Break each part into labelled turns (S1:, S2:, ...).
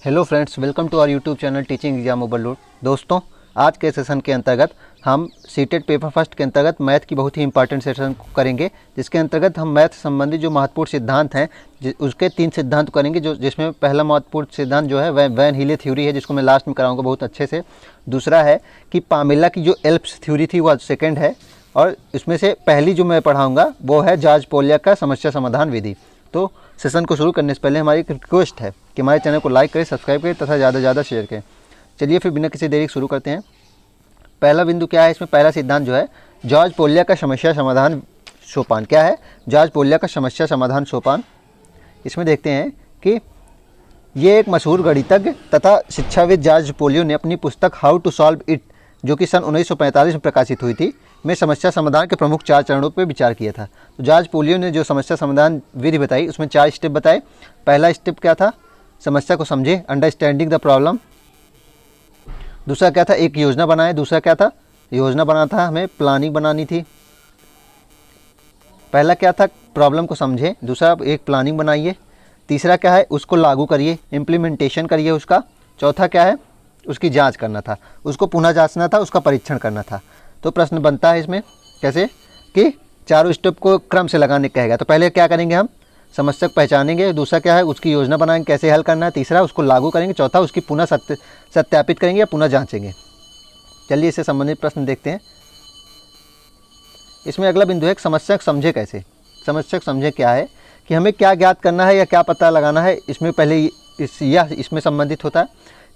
S1: Hello friends, welcome to our YouTube channel teaching exam overload. दोस्तों, आज के session के अंतर्गत हम सीटेट पेपर फर्स्ट के अंतर्गत मैथ की बहुत ही इंपॉर्टेंट सेशन करेंगे, जिसके अंतर्गत हम मैथ से संबंधित जो महत्वपूर्ण सिद्धांत हैं उसके 3 सिद्धांत करेंगे। जिसमें पहला महत्वपूर्ण सिद्धांत जो है वह वैन हीले थ्योरी है, जिसको मैं लास्ट में कराऊंगा बहुत अच्छे से। दूसरा है कि पामेला की जो एल्प्स थ्योरी थी वह सेकेंड है, और इसमें से पहली जो मैं पढ़ाऊँगा वो है जॉर्ज पोलियक का समस्या समाधान विधि। तो सेशन को शुरू करने से पहले हमारी एक रिक्वेस्ट है कि हमारे चैनल को लाइक करें, सब्सक्राइब करें तथा ज़्यादा से ज़्यादा शेयर करें। चलिए फिर बिना किसी देरी शुरू करते हैं। पहला बिंदु क्या है, इसमें पहला सिद्धांत जो है जॉर्ज पोलियक का समस्या समाधान सोपान। क्या है जॉर्ज पोलियक का समस्या समाधान सोपान? इसमें देखते हैं कि ये एक मशहूर गणितज्ञ तथा शिक्षाविद जॉर्ज पोलियो ने अपनी पुस्तक हाउ टू सॉल्व इट, जो कि सन 1945 में प्रकाशित हुई थी, में समस्या समाधान के प्रमुख 4 चरणों पर विचार किया था। तो जॉर्ज पोलियो ने जो समस्या समाधान विधि बताई उसमें 4 स्टेप बताए। पहला स्टेप क्या था, समस्या को समझे, अंडरस्टैंडिंग द प्रॉब्लम। दूसरा क्या था, एक योजना बनाए। दूसरा क्या था, योजना बनाना था, हमें प्लानिंग बनानी थी। पहला क्या था, प्रॉब्लम को समझे। दूसरा एक प्लानिंग बनाइए। तीसरा क्या है, उसको लागू करिए, इम्प्लीमेंटेशन करिए उसका। चौथा क्या है, उसकी जांच करना था, उसको पुनः जांचना था, उसका परीक्षण करना था। तो प्रश्न बनता है इसमें कैसे कि चारों स्टेप को क्रम से लगाने कहेगा। तो पहले क्या करेंगे, हम समस्या को पहचानेंगे। दूसरा क्या है, उसकी योजना बनाएंगे कैसे हल करना है। तीसरा उसको लागू करेंगे। चौथा उसकी पुनः सत्यापित करेंगे या पुनः जांचेंगे। चलिए इससे संबंधित प्रश्न देखते हैं। इसमें अगला बिंदु है समस्या को समझे कैसे। समस्या को समझे क्या है कि हमें क्या ज्ञात करना है या क्या पता लगाना है। इसमें पहले इसमें संबंधित होता है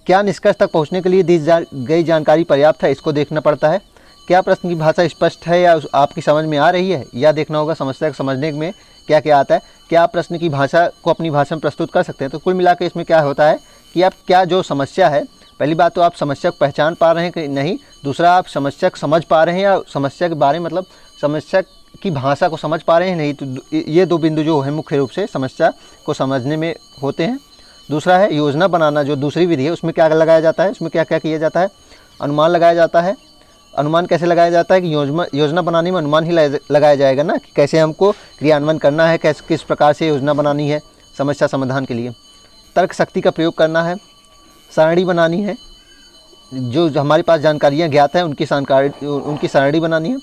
S1: क्या निष्कर्ष तक पहुँचने के लिए दी गई जानकारी पर्याप्त है, इसको देखना पड़ता है। क्या प्रश्न की भाषा स्पष्ट है या आपकी समझ में आ रही है, या देखना होगा समस्या को समझने में क्या क्या आता है। क्या आप प्रश्न की भाषा को अपनी भाषा में प्रस्तुत कर सकते हैं। तो कुल मिलाकर इसमें क्या होता है कि आप क्या जो समस्या है, पहली बात तो आप समस्या को पहचान पा रहे हैं कि नहीं। दूसरा, आप समस्या को समझ पा रहे हैं या समस्या के बारे में मतलब समस्या की भाषा को समझ पा रहे हैं नहीं। तो ये 2 बिंदु जो है मुख्य रूप से समस्या को समझने में होते हैं। दूसरा है योजना बनाना, जो दूसरी विधि है उसमें क्या लगाया जाता है, उसमें क्या क्या किया जाता है, अनुमान लगाया जाता है। अनुमान कैसे लगाया जाता है कि योजना बनाने में अनुमान ही लगाया जाएगा ना, कि कैसे हमको क्रियान्वयन करना है, कैसे किस प्रकार से योजना बनानी है समस्या समाधान के लिए। तर्क शक्ति का प्रयोग करना है, सारणी बनानी है, जो हमारे पास जानकारियाँ ज्ञात हैं उनकी सारणी बनानी है।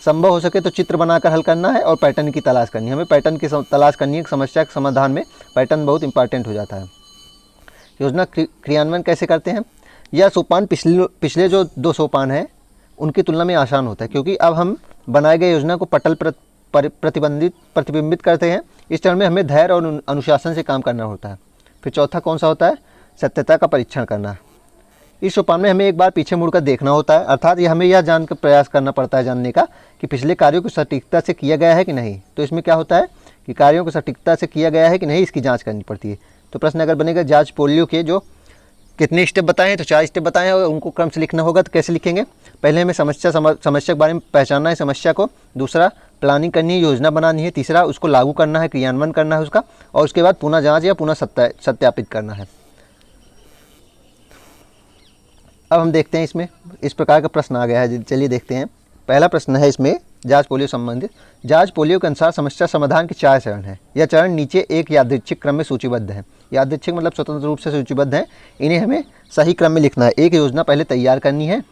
S1: संभव हो सके तो चित्र बनाकर हल करना है, और पैटर्न की तलाश करनी है। हमें पैटर्न की तलाश करनी है। समस्या के समाधान में पैटर्न बहुत इंपॉर्टेंट हो जाता है। योजना क्रियान्वयन कैसे करते हैं, यह सोपान पिछले जो 2 सोपान हैं उनकी तुलना में आसान होता है, क्योंकि अब हम बनाए गए योजना को पटल प्रतिबिंबित करते हैं। इस चरण में हमें धैर्य और अनुशासन से काम करना होता है। फिर चौथा कौन सा होता है, सत्यता का परीक्षण करना। इस सोपान में हमें एक बार पीछे मुड़कर देखना होता है, अर्थात हमें यह जानकर प्रयास करना पड़ता है जानने का कि पिछले कार्यों को सटीकता से किया गया है कि नहीं। तो इसमें क्या होता है कि कार्यों को सटीकता से किया गया है कि नहीं, इसकी जाँच करनी पड़ती है। तो प्रश्न अगर बनेगा जॉर्ज पोलियो के जो कितने स्टेप बताएं, तो 4 स्टेप बताएं, और उनको क्रम से लिखना होगा। तो कैसे लिखेंगे, पहले हमें समस्या के बारे में पहचानना है समस्या को। दूसरा प्लानिंग करनी है, योजना बनानी है। तीसरा उसको लागू करना है, क्रियान्वयन करना है उसका, और उसके बाद पुनः जांच या पुनः सत्यापित करना है। अब हम देखते हैं इसमें इस प्रकार का प्रश्न आ गया है। चलिए देखते हैं। पहला प्रश्न है इसमें जॉर्ज पोलियो संबंधित। जॉर्ज पोलियो के अनुसार समस्या समाधान के 4 चरण हैं। यह चरण नीचे एक यादृच्छिक क्रम में सूचीबद्ध है। यादृच्छिक मतलब स्वतंत्र रूप से सूचीबद्ध है। इन्हें हमें सही क्रम में लिखना है। एक योजना पहले तैयार करनी है,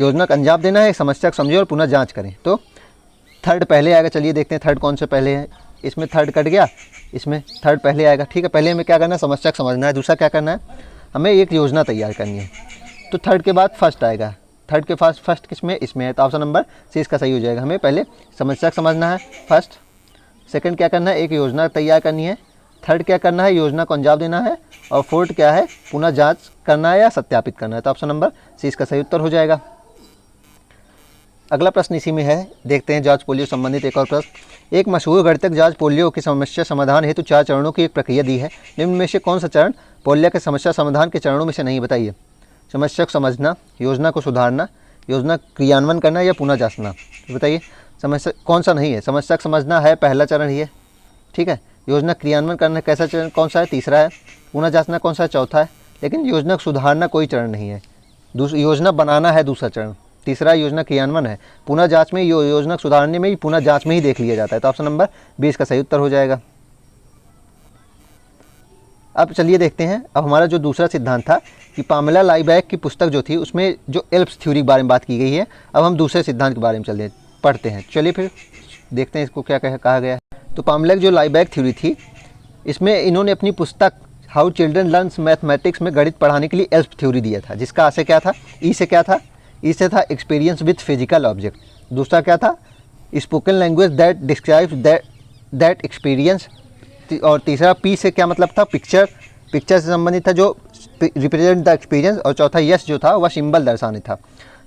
S1: योजना का अंजाम देना है, समस्या को समझे और पुनः जांच करें। तो थर्ड पहले आएगा। चलिए देखते हैं थर्ड कौन से पहले है। इसमें थर्ड कट गया, इसमें थर्ड पहले आएगा। ठीक है, पहले हमें क्या करना है, समस्या को समझना है। दूसरा क्या करना है, हमें एक योजना तैयार करनी है। तो थर्ड के बाद फर्स्ट आएगा। थर्ड के पास फर्स्ट किसमें, इसमें है। तो ऑप्शन नंबर सी इसका सही हो जाएगा। हमें पहले समस्या को समझना है फर्स्ट। सेकंड क्या करना है, एक योजना तैयार करनी है। थर्ड क्या करना है, योजना को अंजाम देना है। और फोर्थ क्या है, पुनः जांच करना है या सत्यापित करना है। तो ऑप्शन नंबर सी इसका सही उत्तर हो जाएगा। अगला प्रश्न इसी में है, देखते हैं जॉर्ज पोलियो संबंधित एक और प्रश्न। एक मशहूर गणितज्ञ जॉर्ज पोलियो की समस्या समाधान हेतु 4 चरणों की एक प्रक्रिया दी है। निम्न में से कौन सा चरण पोलियो के समस्या समाधान के चरणों में से नहीं, बताइए। समस्या को समझना, योजना को सुधारना, योजना क्रियान्वयन करना या पुनः जांचना। बताइए समस्या कौन सा नहीं है। समस्या को समझना है पहला चरण ही है, ठीक है। योजना क्रियान्वयन करना कैसा चरण कौन सा है, तीसरा है। पुनः जांचना कौन सा है, चौथा है। लेकिन योजना को सुधारना कोई चरण नहीं है। योजना बनाना है दूसरा चरण। तीसरा योजना क्रियान्वयन है। पुनः जांच में योजना सुधारने में ही पुनः जांच में ही देख लिया जाता है। तो ऑप्शन नंबर 20 का सही उत्तर हो जाएगा। अब चलिए देखते हैं, अब हमारा जो दूसरा सिद्धांत था कि पामेला लाइबैक की पुस्तक जो थी उसमें जो एल्प्स थ्योरी के बारे में बात की गई है, अब हम दूसरे सिद्धांत के बारे में चलते पढ़ते हैं। चलिए फिर देखते हैं इसको क्या कहा गया है। तो पामेला जो लाइबैक थ्योरी थी, इसमें इन्होंने अपनी पुस्तक हाउ चिल्ड्रन लर्न्स मैथमेटिक्स में गणित पढ़ाने के लिए एल्प्स थ्योरी दिया था, जिसका आशय क्या था, ई से क्या था, ई से था एक्सपीरियंस विथ फिजिकल ऑब्जेक्ट, दूसरा क्या था spoken language that describes that experience, और तीसरा पी से क्या मतलब था, पिक्चर से संबंधित था जो रिप्रेजेंट द एक्सपीरियंस, और चौथा यस जो था वह सिंबल दर्शाने था।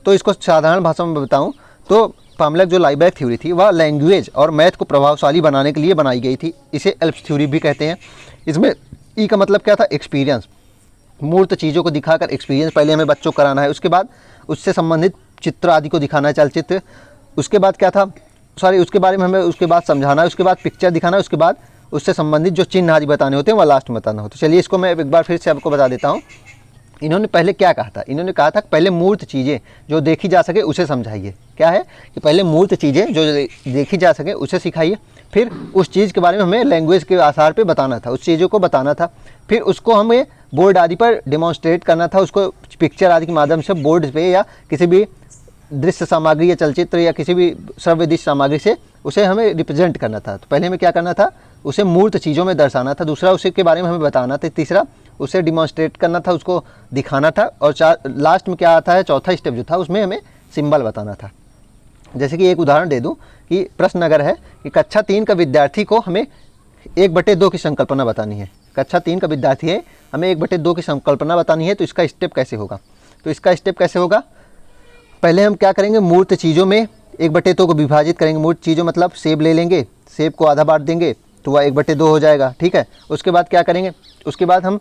S1: तो इसको साधारण भाषा में बताऊँ तो पामेला जो लाइबैक थ्योरी थी वह लैंग्वेज और मैथ को प्रभावशाली बनाने के लिए बनाई गई थी, इसे एल्प्स थ्योरी भी कहते हैं। इसमें ई का मतलब क्या था, एक्सपीरियंस, मूर्त चीज़ों को दिखाकर एक्सपीरियंस पहले हमें बच्चों को कराना है, उसके बाद उससे संबंधित चित्र आदि को दिखाना है, चलचित्र, उसके बाद क्या था, उसके बारे में हमें उसके बाद समझाना है, उसके बाद पिक्चर दिखाना है, उसके बाद उससे संबंधित जो चिन्ह आदि बताने होते हैं वह लास्ट में बताना होता है। चलिए इसको मैं एक बार फिर से आपको बता देता हूँ। इन्होंने पहले क्या कहा था, इन्होंने कहा था पहले मूर्त चीज़ें जो देखी जा सके उसे समझाइए। क्या है कि पहले मूर्त चीज़ें जो देखी जा सके उसे सिखाइए, फिर उस चीज़ के बारे में हमें लैंग्वेज के आधार पे बताना था, उस चीज़ों को बताना था, फिर उसको हमें बोर्ड आदि पर डेमोन्स्ट्रेट करना था, उसको पिक्चर आदि के माध्यम से बोर्ड पे या किसी भी दृश्य सामग्री या चलचित्र या किसी भी श्रव्य दृश्य सामग्री से उसे हमें रिप्रेजेंट करना था। तो पहले हमें क्या करना था, उसे मूर्त चीज़ों में दर्शाना था, दूसरा उसे के बारे में हमें बताना था, तीसरा उसे डिमॉन्स्ट्रेट करना था, उसको दिखाना था, और लास्ट में क्या आता है, चौथा स्टेप जो था उसमें हमें सिंबल बताना था। जैसे कि एक उदाहरण दे दूं कि प्रश्न अगर है कि कक्षा 3 का विद्यार्थी को हमें 1/2 की संकल्पना बतानी है, कक्षा 3 का विद्यार्थी है, हमें 1/2 की संकल्पना बतानी है, तो इसका स्टेप कैसे होगा, तो इसका स्टेप कैसे होगा, पहले हम क्या करेंगे, मूर्त चीज़ों में 1/2 को विभाजित करेंगे, मूर्त चीज़ों मतलब सेब ले लेंगे, सेब को आधा बांट देंगे तो वह 1/2 हो जाएगा, ठीक है। उसके बाद क्या करेंगे, उसके बाद हम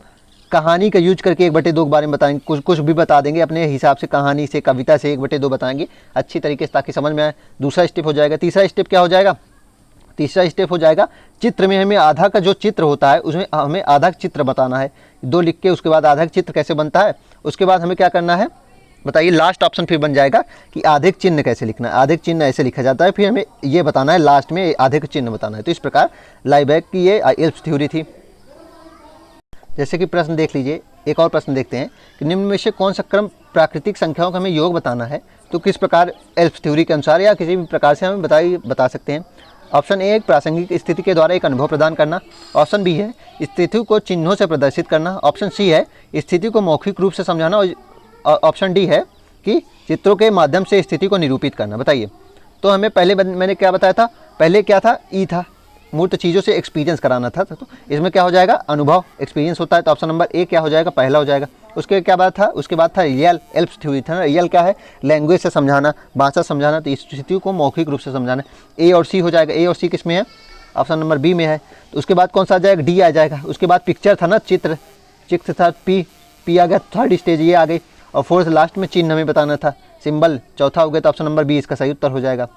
S1: कहानी का यूज करके 1/2 के बारे में बताएंगे, कुछ भी बता देंगे अपने हिसाब से, कहानी से, कविता से 1/2 बताएंगे अच्छी तरीके से ताकि समझ में आए। दूसरा स्टेप हो जाएगा, तीसरा स्टेप क्या हो जाएगा, तीसरा स्टेप हो जाएगा चित्र में हमें आधा का जो चित्र होता है उसमें हमें आधा चित्र बताना है, 2 लिख के उसके बाद आधा चित्र कैसे बनता है, उसके बाद हमें क्या करना है बताइए, लास्ट ऑप्शन फिर बन जाएगा कि आधे चिन्ह कैसे लिखना है, आधे चिन्ह ऐसे लिखा जाता है, फिर हमें ये बताना है लास्ट में आधे का चिन्ह बताना है। तो इस प्रकार लाइबैक की ये एल्प्स थ्योरी थी। जैसे कि प्रश्न देख लीजिए, एक और प्रश्न देखते हैं कि निम्न में से कौन सा क्रम प्राकृतिक संख्याओं का हमें योग बताना है, तो किस प्रकार एल्प्स थ्योरी के अनुसार या किसी भी प्रकार से हमें बता सकते हैं। ऑप्शन ए एक प्रासंगिक स्थिति के द्वारा एक अनुभव प्रदान करना, ऑप्शन बी है स्थिति को चिन्हों से प्रदर्शित करना, ऑप्शन सी है स्थिति को मौखिक रूप से समझाना, और ऑप्शन डी है कि चित्रों के माध्यम से स्थिति को निरूपित करना। बताइए, तो हमें पहले मैंने क्या बताया था, पहले क्या था, ई था, मूर्त चीज़ों से एक्सपीरियंस कराना था, तो इसमें क्या हो जाएगा, अनुभव एक्सपीरियंस होता है, तो ऑप्शन नंबर ए क्या हो जाएगा, पहला हो जाएगा। उसके क्या बात था, उसके बाद था रियल एल्प्स थ्योरी था ना, रियल क्या है, लैंग्वेज से समझाना, भाषा समझाना, तो इस स्थिति को मौखिक रूप से समझाना, ए और सी हो जाएगा। ए और सी किस में है, ऑप्शन नंबर बी में है। तो उसके बाद कौन सा आ जाएगा, डी आ जाएगा। उसके बाद पिक्चर था ना, चित्र था, पी आ गया, थर्ड स्टेज ये आ गई, और फोर्थ लास्ट में चिन्ह हमें बताना था, सिंबल चौथा हो गया, तो ऑप्शन नंबर बी इसका सही उत्तर हो जाएगा।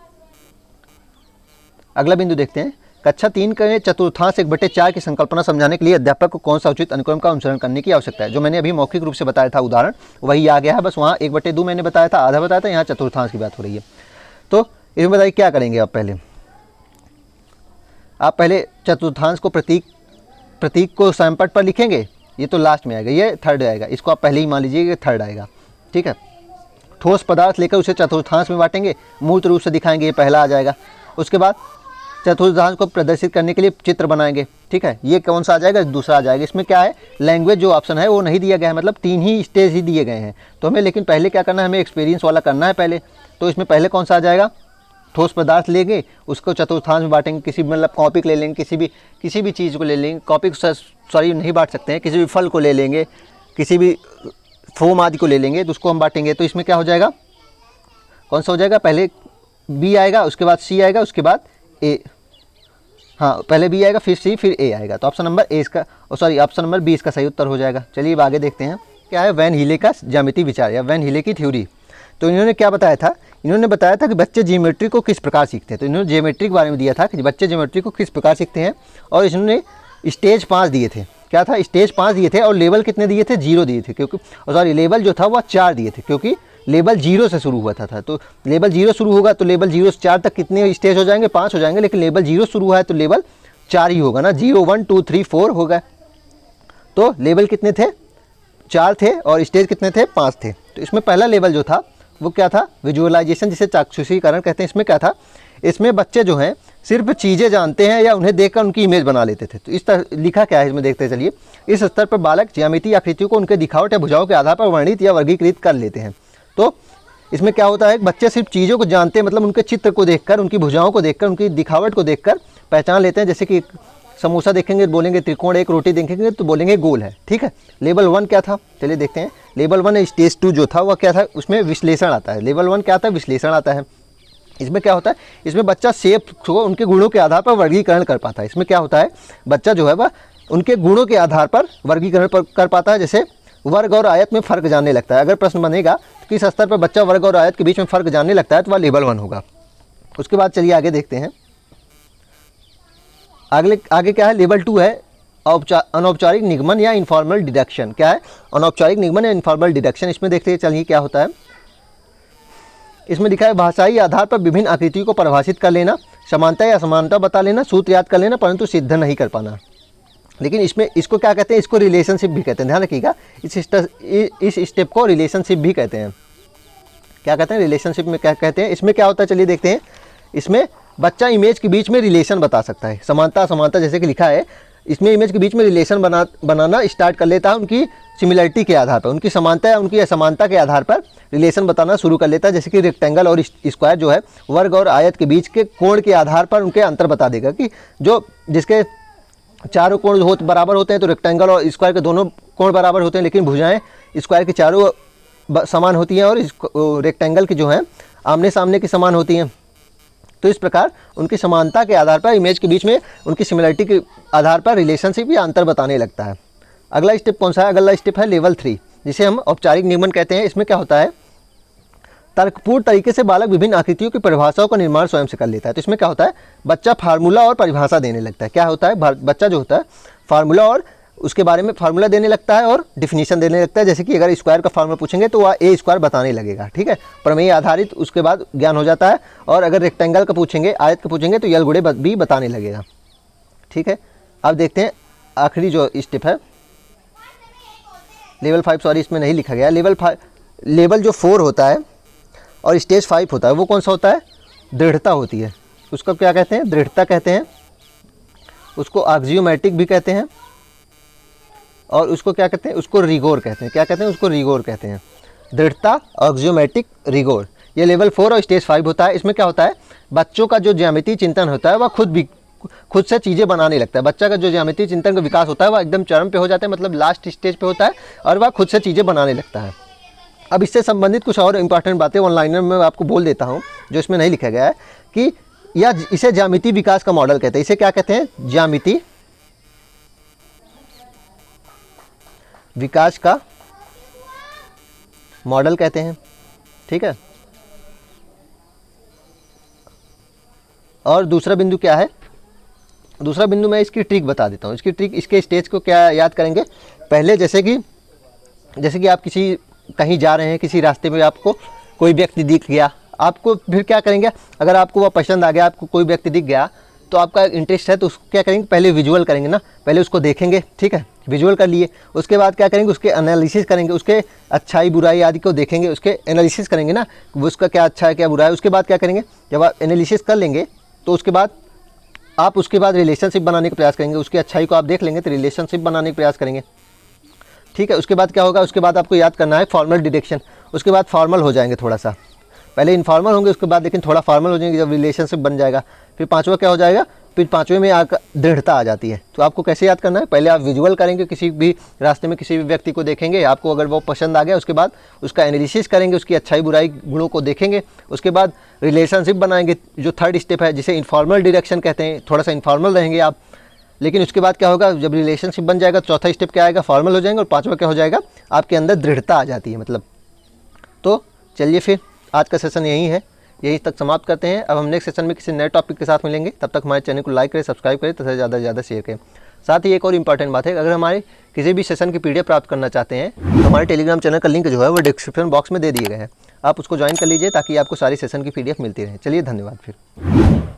S1: अगला बिंदु देखते हैं, कक्षा 3 के चतुर्थांश 1/4 की संकल्पना समझाने के लिए अध्यापक को कौन सा उचित अनुक्रम का अनुसरण करने की आवश्यकता है। जो मैंने अभी मौखिक रूप से बताया था उदाहरण वही आ गया है, बस वहाँ 1/2 मैंने बताया था, आधा बताया था, यहाँ चतुर्थांश की बात हो रही है। तो इसमें बताइए क्या करेंगे आप पहले चतुर्थांश को प्रतीक को सैमपट पर लिखेंगे, ये तो लास्ट में आएगा, ये थर्ड आएगा, इसको आप पहले ही मान लीजिए कि थर्ड आएगा, ठीक है। ठोस पदार्थ लेकर उसे चतुर्थांश में बांटेंगे, मूर्त रूप से दिखाएंगे, ये पहला आ जाएगा। उसके बाद चतुर्थांश को प्रदर्शित करने के लिए चित्र बनाएंगे, ठीक है, ये कौन सा आ जाएगा, दूसरा आ जाएगा। इसमें क्या है, लैंग्वेज जो ऑप्शन है वो नहीं दिया गया है, मतलब 3 ही स्टेज ही दिए गए हैं, तो हमें लेकिन पहले क्या करना है, हमें एक्सपीरियंस वाला करना है पहले। तो इसमें पहले कौन सा आ जाएगा, ठोस पदार्थ लेंगे, उसको चतुर्थांश में बांटेंगे, किसी मतलब कॉपी ले लेंगे, किसी भी चीज़ को ले लेंगे, कॉपी को सॉरी नहीं बांट सकते हैं, किसी भी फल को ले लेंगे, किसी भी फोम आदि को ले लेंगे, तो उसको हम बांटेंगे। तो इसमें क्या हो जाएगा, कौन सा हो जाएगा, पहले बी आएगा, उसके बाद सी आएगा, उसके बाद ए, हाँ पहले बी आएगा, फिर सी, फिर ए आएगा, तो ऑप्शन नंबर ए इसका, ऑप्शन नंबर बी इसका सही उत्तर हो जाएगा। चलिए अब आगे देखते हैं क्या है वैन हीले का ज्यामिति विचार या वैन हीले की थ्योरी। तो इन्होंने क्या बताया था, इन्होंने बताया था कि बच्चे ज्योमेट्री को किस प्रकार सीखते हैं। तो इन्होंने ज्योमेट्री के बारे में दिया था कि बच्चे ज्योमेट्री को किस प्रकार सीखते हैं, और इन्होंने स्टेज 5 दिए थे, क्या था, स्टेज 5 दिए थे, और लेवल कितने दिए थे, 0 दिए थे, क्योंकि सॉरी लेवल जो था वह 4 दिए थे, क्योंकि लेवल 0 से शुरू हुआ था। तो लेवल 0 शुरू होगा तो लेवल 0 से 4 तक कितने स्टेज हो जाएंगे, 5 हो जाएंगे, लेकिन लेवल 0 शुरू हुआ है तो लेवल 4 ही होगा ना, 0 1 2 3 4 होगा। तो लेवल कितने थे, 4 थे और स्टेज कितने थे, 5 थे। तो इसमें पहला लेवल जो था वो क्या था, विजुअलाइजेशन जिसे चाक्षुषीकरण कहते हैं। इसमें क्या था, इसमें बच्चे जो हैं सिर्फ चीज़ें जानते हैं या उन्हें देखकर उनकी इमेज बना लेते थे। तो इस तरह लिखा क्या है इसमें देखते चलिए। इस स्तर पर बालक ज्यामितीय आकृतियों को उनके दिखावट या भुजाओं के आधार पर वर्णित या वर्गीकृत कर लेते हैं। तो इसमें क्या होता है, बच्चे सिर्फ चीज़ों को जानते हैं, मतलब उनके चित्र को देखकर, उनकी भुजाओं को देखकर, उनकी दिखावट को देखकर पहचान लेते हैं। जैसे कि समोसा देखेंगे बोलेंगे त्रिकोण, एक रोटी देखेंगे तो बोलेंगे गोल है, ठीक है। लेवल 1 क्या था, चलिए देखते हैं। लेवल 1 स्टेज 2 जो था वह क्या था, उसमें विश्लेषण आता है। लेवल 1 क्या आता है, विश्लेषण आता है। इसमें क्या होता है, इसमें बच्चा शेप को उनके गुणों के आधार पर वर्गीकरण कर पाता है। इसमें क्या होता है, बच्चा जो है वह उनके गुणों के आधार पर वर्गीकरण कर पाता है। जैसे वर्ग और आयत में फ़र्क जानने लगता है। अगर प्रश्न बनेगा तो किस स्तर पर बच्चा वर्ग और आयत के बीच में फ़र्क जानने लगता है, तो वह लेवल 1 होगा। उसके बाद चलिए आगे देखते हैं। आगे क्या है, लेवल 2 है अनौपचारिक निगमन या इनफॉर्मल डिडक्शन। क्या है, अनौपचारिक निगमन या इनफॉर्मल डिडक्शन। इसमें देखते चलिए क्या होता है। इसमें लिखा है भाषाई आधार पर विभिन्न आकृतियों को परिभाषित कर लेना, समानता या असमानता बता लेना, सूत्र याद कर लेना, परंतु सिद्ध नहीं कर पाना। लेकिन इसमें इसको क्या कहते हैं, इसको रिलेशनशिप भी कहते हैं। ध्यान रखिएगा, इस स्टेप को रिलेशनशिप भी कहते हैं। क्या कहते हैं, रिलेशनशिप में क्या कहते हैं। इसमें क्या होता है, चलिए देखते हैं। इसमें बच्चा इमेज के बीच में रिलेशन बता सकता है। समानता असमानता जैसे कि लिखा है, इसमें इमेज के बीच में रिलेशन बनाना स्टार्ट कर लेता है उनकी सिमिलरिटी के आधार पर, उनकी समानता या उनकी असमानता के आधार पर रिलेशन बताना शुरू कर लेता है। जैसे कि रेक्टेंगल और स्क्वायर जो है, वर्ग और आयत के बीच के कोण के आधार पर उनके अंतर बता देगा कि जो जिसके चारों कोण बराबर होते हैं, तो रेक्टेंगल और स्क्वायर के दोनों कोण बराबर होते हैं, लेकिन भुजाएं स्क्वायर की चारों समान होती हैं और रेक्टेंगल की जो है आमने सामने की समान होती हैं। तो इस प्रकार उनकी समानता के आधार पर इमेज के बीच में उनकी सिमिलरिटी के आधार पर रिलेशनशिप या अंतर बताने लगता है। अगला स्टेप कौन सा है, अगला स्टेप है लेवल 3, जिसे हम औपचारिक निगमन कहते हैं। इसमें क्या होता है, तर्कपूर्ण तरीके से बालक विभिन्न आकृतियों की परिभाषाओं का निर्माण स्वयं से कर लेता है। तो इसमें क्या होता है, बच्चा फार्मूला और परिभाषा देने लगता है। क्या होता है, बच्चा जो होता है फार्मूला और उसके बारे में फार्मूला देने लगता है और डिफिनीशन देने लगता है। जैसे कि अगर स्क्वायर का फार्मूला पूछेंगे तो वह ए स्क्वायर बताने लगेगा, ठीक है। प्रमेय आधारित उसके बाद ज्ञान हो जाता है। और अगर रेक्टेंगल का पूछेंगे, आयत का पूछेंगे तो यल गुणे भी बताने लगेगा, ठीक है। अब देखते हैं आखिरी जो स्टेप है, लेवल 5, सॉरी इसमें नहीं लिखा गया। लेवल जो 4 होता है और स्टेज 5 होता है, वो कौन सा होता है, दृढ़ता होती है। उसको क्या कहते हैं, दृढ़ता कहते हैं। उसको एक्सियोमेटिक भी कहते हैं और उसको क्या कहते हैं, उसको रिगोर कहते हैं। क्या कहते हैं, उसको रिगोर कहते हैं। दृढ़ता, एक्सियोमेटिक, रिगोर, ये लेवल 4 और स्टेज 5 होता है। इसमें क्या होता है, बच्चों का जो ज्यामितीय चिंतन होता है वह खुद से चीज़ें बनाने लगता है। बच्चा का जो ज्यामितीय चिंतन का विकास होता है वह एकदम चरम पे हो जाता है, मतलब लास्ट स्टेज पे होता है और वह खुद से चीज़ें बनाने लगता है। अब इससे संबंधित कुछ और इंपॉर्टेंट बातें ऑनलाइन में मैं आपको बोल देता हूँ जो इसमें नहीं लिखा गया है कि या इसे ज्यामितीय विकास का मॉडल कहते हैं। इसे क्या कहते हैं, ज्यामितीय विकास का मॉडल कहते हैं, ठीक है। और दूसरा बिंदु क्या है, दूसरा बिंदु मैं इसकी ट्रिक बता देता हूँ। इसकी ट्रिक, इसके स्टेज को क्या याद करेंगे, पहले जैसे कि आप कहीं जा रहे हैं, किसी रास्ते में आपको कोई व्यक्ति दिख गया, आपको फिर क्या करेंगे, अगर आपको वह पसंद आ गया, आपको कोई व्यक्ति दिख गया तो आपका इंटरेस्ट है तो उसको क्या करेंगे, पहले विजुअल करेंगे ना, पहले उसको देखेंगे, ठीक है, विजुअल कर लिए। उसके बाद क्या करेंगे, उसके एनालिसिस करेंगे, उसके अच्छाई बुराई आदि को देखेंगे, उसके एनालिसिस करेंगे ना, उसका क्या अच्छा है क्या बुरा है। उसके बाद क्या करेंगे, जब आप एनालिसिस कर लेंगे तो उसके बाद आप उसके बाद रिलेशनशिप बनाने का प्रयास करेंगे। उसकी अच्छाई को आप देख लेंगे तो रिलेशनशिप बनाने का प्रयास करेंगे, ठीक है। उसके बाद क्या होगा, उसके बाद आपको याद करना है फॉर्मल डिडक्शन। उसके बाद फॉर्मल हो जाएंगे, थोड़ा सा पहले इनफॉर्मल होंगे, उसके बाद लेकिन थोड़ा फॉर्मल हो जाएंगे जब रिलेशनशिप बन जाएगा। फिर पांचवा क्या हो जाएगा, फिर पांचवें में आकर दृढ़ता आ जाती है। तो आपको कैसे याद करना है, पहले आप विजुअल करेंगे, किसी भी रास्ते में किसी भी व्यक्ति को देखेंगे, आपको अगर वो पसंद आ गया, उसके बाद उसका एनालिसिस करेंगे, उसकी अच्छाई बुराई गुणों को देखेंगे। उसके बाद रिलेशनशिप बनाएंगे, जो थर्ड स्टेप है जिसे इनफॉर्मल डिडक्शन कहते हैं। थोड़ा सा इनफॉर्मल रहेंगे आप, लेकिन उसके बाद क्या होगा, जब रिलेशनशिप बन जाएगा चौथा स्टेप क्या आएगा, फॉर्मल हो जाएंगे। और पांचवा क्या हो जाएगा, आपके अंदर दृढ़ता आ जाती है मतलब। तो चलिए फिर आज का सेशन यहीं तक समाप्त करते हैं। अब हम नेक्स्ट सेशन में किसी नए टॉपिक के साथ मिलेंगे। तब तक हमारे चैनल को लाइक करें, सब्सक्राइब करें तथा ज़्यादा से ज़्यादा शेयर करें। साथ ही एक और इंपॉर्टेंट बात है, अगर हमारे किसी भी सेशन की PDF प्राप्त करना चाहते हैं तो हमारे टेलीग्राम चैनल का लिंक जो है वो डिस्क्रिप्शन बॉक्स में दे दिए गए हैं। आप उसको ज्वाइन कर लीजिए ताकि आपको सारी सेशन की PDF मिलती रहे। चलिए धन्यवाद फिर।